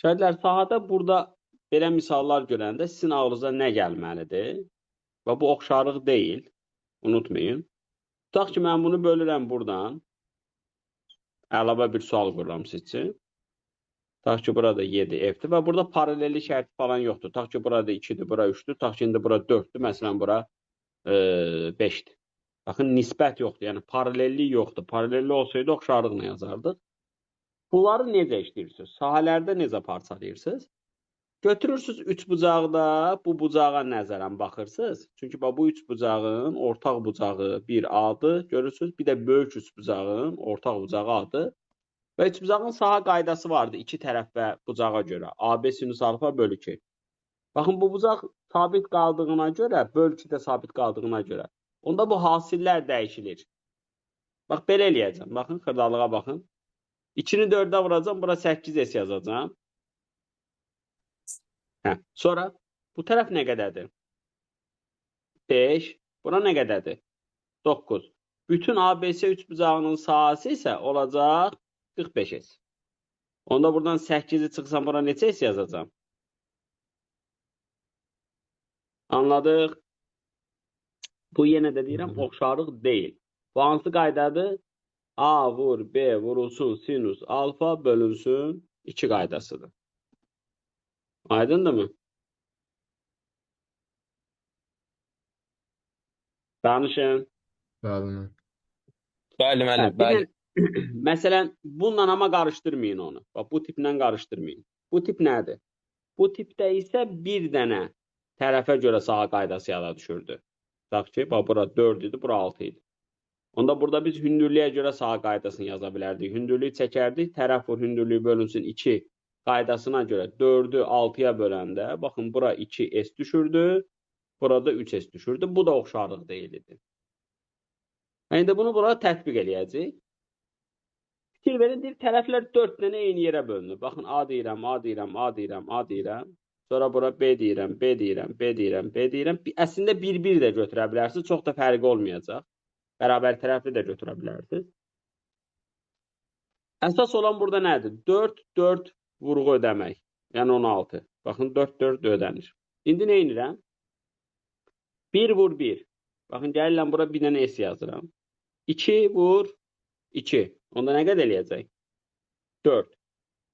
Şahidlər, sahada burada belə misallar görəndə sizin ağlınıza nə gəlməlidir? Və bu oxşarlıq deyil, unutmayın. Tutaq ki, mən bunu bölürəm buradan, əlavə bir sual qururam siz üçün. Tutaq ki, burada 7F-dir və burada paralelli şərti falan yoxdur. Tutaq ki, burada 2-dir, bura 3-dür, tutaq ki, indi bura 4-dür, məsələn, bura 5-dir. Baxın, nisbət yoxdur, yəni paralellik yoxdur. Paralelli olsaydı oxşarlıqla yazardıq. Bunları necə işləyirsiniz? Sahələrdə necə parçalayırsınız? Götürürsünüz üç bucaqda bu bucağa nəzərən baxırsınız. Çünki bu üç bucağın ortaq bucağı bir A'dır, görürsünüz. Bir də böyük üç bucağın ortaq bucağı A'dır. Və üç bucağın saha qaydası vardı iki tərəf və bucağa görə. AB sinüs alfa bölü 2. Baxın, bu bucaq sabit qaldığına görə, bölü 2 də sabit qaldığına görə. Onda bu hasillər dəyişilir. Bax, belə eləyəcəm. Baxın, xırdalığa baxın. 2-ni 4-ə vuracam, bura 8S yazacam. Sonra bu tərəf nə qədərdir? 5. Bura nə qədərdir? 9. Bütün ABC üçbucağının sahəsi isə olacaq 45S. Onda buradan 8-i çıxsam, bura neçə S yazacam? Anladıq? Bu yenə də deyirəm, oxşarlıq deyil. Bu hansı qaydadır? A vur B vurulsun sinus alfa bölünsün 2 qaydasıdır. Aydındır mı? Danışın. Bəli. Bəli, müəllim, bəli. Məsələn, bununla amma qarışdırmayın onu. Bax, bu tiplə qarışdırmayın. Bu tip nədir? Bu tipdə isə bir dənə tərəfə görə saha qaydası yada düşürdü. Tutaq ki, bax, bura 4 idi, bura 6 idi. Onda burada biz hündürlüyə görə saha qaydasını yaza bilərdik. Hündürlüyü çəkərdik, tərəf vur hündürlüyü bölünsün 2 qaydasına görə 4-ü 6-ya böləndə, baxın, bura 2S düşürdü, burada 3S düşürdü. Bu da oxşarlıq deyildi. İndi bunu bura tətbiq eləyəcək. Fikir verin, deyir, tərəflər 4 dənə eyni yerə bölünür. Baxın, A deyirəm, A deyirəm, A deyirəm, A deyirəm. Sonra bura B deyirəm, B deyirəm, B deyirəm, B deyirəm. Əslində 1-1 də götürə bilərsiniz. Çox da fərqi olmayacaq. Bərabər tərəfli də götürə bilərsiniz. Əsas olan burada nədir? 4-4 vurğu ödəmək. Yəni 16. Baxın, 4-4 ödənir. İndi nə edirəm? 1 vur 1. Baxın, gəlirəm, bura bir dənə S yazıram. 2 vur 2. Onda nə qədər eləyəcək? 4.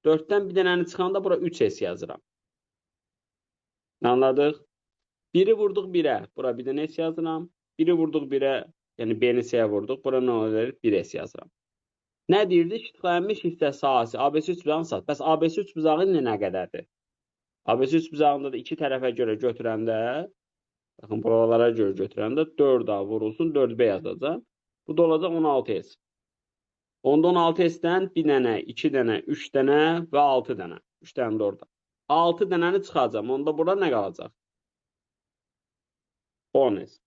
4-dən bir dənəni çıxanda bura 3S yazıram. Anladıq? 1-i vurduq 1-ə. Bura bir dənə S yazıram. 1-i vurduq 1-ə, yəni B-ni S-yə vurduq. Bura nə olur? 1S yazıram. Nə deyirdik? İştiqlənmiş hissə sahəsi ABC üçbucağının sahəsi. Bəs ABC üçbucağı nə qədərdir? ABC üçbucağında da iki tərəfə görə götürəndə, baxın, buralara görə götürəndə 4A vurulsun 4B yazacaq. Bu da olacaq 16S. Onda 16S-dən bir dənə, 2 dənə, 3 dənə və 6 dənə. 3 dənə də orada. 6 dənəni çıxacam. Onda burada nə qalacaq? 10S.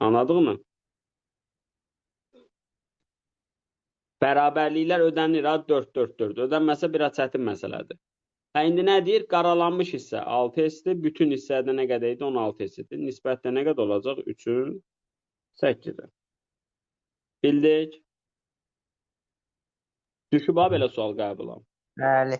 Anladıq mı? Bərabərliklər ödənir, 4-4-4. Ödənməsə biraz çətin məsələdir. İndi nə deyir? Qaralanmış hissə 6S-dir. Bütün hissədə nə qədər idi? 16S-dir. Nisbətdə nə qədər olacaq? 3-ün 8-dir. Bildik. Düşüb belə sual qəbul. Bəli.